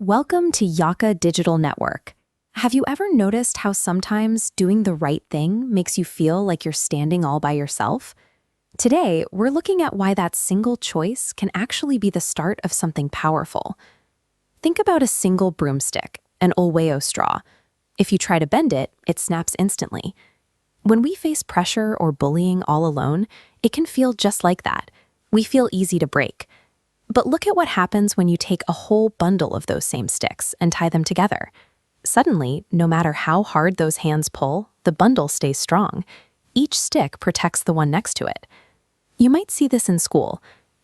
Welcome to Yaka Digital Network. Have you ever noticed how sometimes doing the right thing makes you feel like you're standing all by yourself? Today, we're looking at why that single choice can actually be the start of something powerful. Think about a single broomstick, an Olweo straw. If you try to bend it, it snaps instantly. When we face pressure or bullying all alone, it can feel just like that. We feel easy to break. But look at what happens when you take a whole bundle of those same sticks and tie them together. Suddenly, no matter how hard those hands pull, the bundle stays strong. Each stick protects the one next to it. You might see this in school.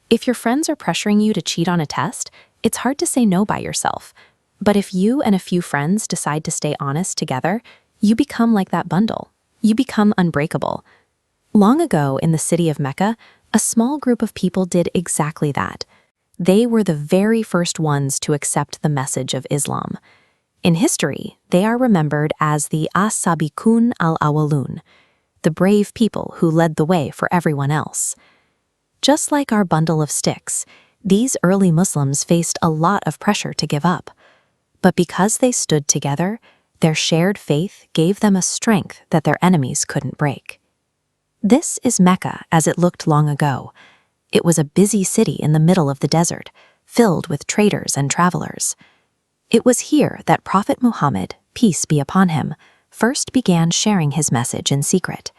If your friends are pressuring you to cheat on a test, it's hard to say no by yourself. But if you and a few friends decide to stay honest together, you become like that bundle. You become unbreakable. Long ago in the city of Mecca, a small group of people did exactly that. They were the very first ones to accept the message of Islam. In history, they are remembered as the As-Sabiqun al-Awwalun, the brave people who led the way for everyone else. Just like our bundle of sticks, these early Muslims faced a lot of pressure to give up. But because they stood together, their shared faith gave them a strength that their enemies couldn't break. This is Mecca as it looked long ago. It was a busy city in the middle of the desert, filled with traders and travelers. It was here that Prophet Muhammad, peace be upon him, first began sharing his message in secret.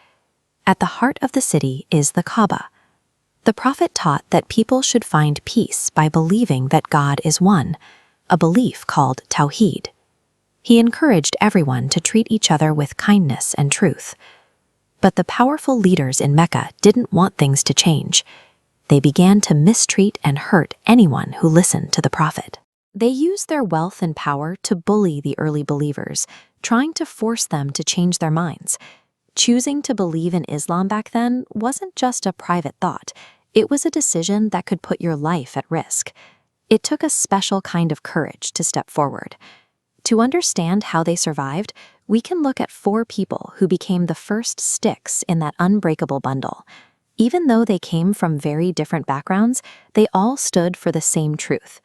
At the heart of the city is the Kaaba. The Prophet taught that people should find peace by believing that God is one, a belief called Tawheed. He encouraged everyone to treat each other with kindness and truth. But the powerful leaders in Mecca didn't want things to change. They began to mistreat and hurt anyone who listened to the Prophet. They used their wealth and power to bully the early believers, trying to force them to change their minds. Choosing to believe in Islam back then wasn't just a private thought. It was a decision that could put your life at risk. It took a special kind of courage to step forward. To understand how they survived, we can look at 4 people who became the first sticks in that unbreakable bundle. Even though they came from very different backgrounds, they all stood for the same truth.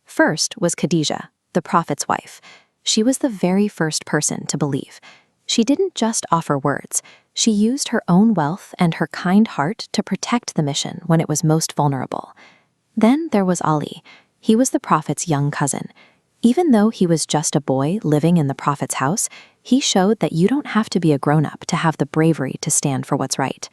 First was Khadija, the Prophet's wife. She was the very first person to believe. She didn't just offer words. She used her own wealth and her kind heart to protect the mission when it was most vulnerable. Then there was Ali. He was the Prophet's young cousin. Even though he was just a boy living in the Prophet's house, he showed that you don't have to be a grown-up to have the bravery to stand for what's right.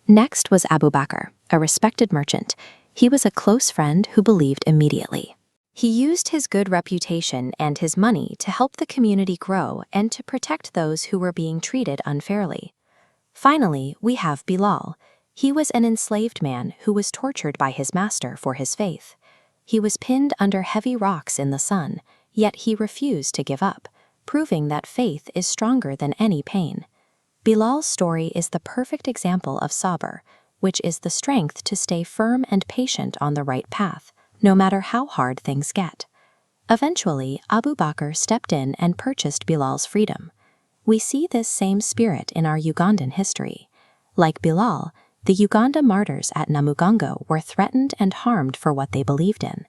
Next was Abu Bakr, a respected merchant. He was a close friend who believed immediately. He used his good reputation and his money to help the community grow and to protect those who were being treated unfairly. Finally, we have Bilal. He was an enslaved man who was tortured by his master for his faith. He was pinned under heavy rocks in the sun, yet he refused to give up, proving that faith is stronger than any pain. Bilal's story is the perfect example of sabr, which is the strength to stay firm and patient on the right path, no matter how hard things get. Eventually, Abu Bakr stepped in and purchased Bilal's freedom. We see this same spirit in our Ugandan history. Like Bilal, the Uganda martyrs at Namugongo were threatened and harmed for what they believed in.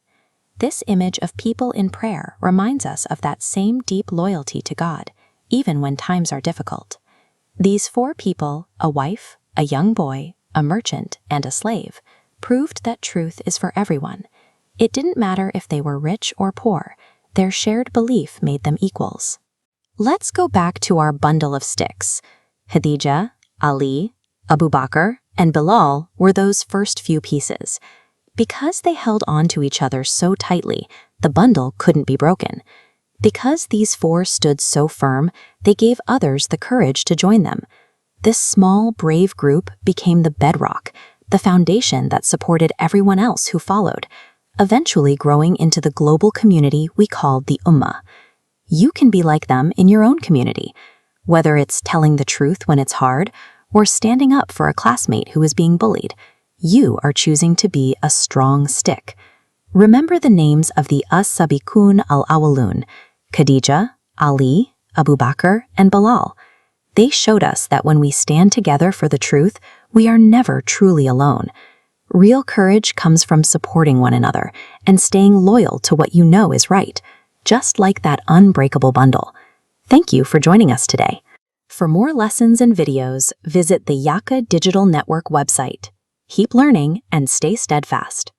This image of people in prayer reminds us of that same deep loyalty to God, even when times are difficult. These 4 people, a wife, a young boy, a merchant, and a slave, proved that truth is for everyone. It didn't matter if they were rich or poor. Their shared belief made them equals. Let's go back to our bundle of sticks. Khadija, Ali, Abu Bakr, and Bilal were those first few pieces. Because they held on to each other so tightly, the bundle couldn't be broken. Because these 4 stood so firm, they gave others the courage to join them. This small, brave group became the bedrock, the foundation that supported everyone else who followed, eventually growing into the global community we called the Ummah. You can be like them in your own community, whether it's telling the truth when it's hard or standing up for a classmate who is being bullied. You are choosing to be a strong stick. Remember the names of the As-Sabiqun al-Awwalun: Khadija, Ali, Abu Bakr, and Bilal. They showed us that when we stand together for the truth, we are never truly alone. Real courage comes from supporting one another and staying loyal to what you know is right. just like that unbreakable bundle. Thank you for joining us today. For more lessons and videos, visit the Yaka Digital Network website. Keep learning and stay steadfast.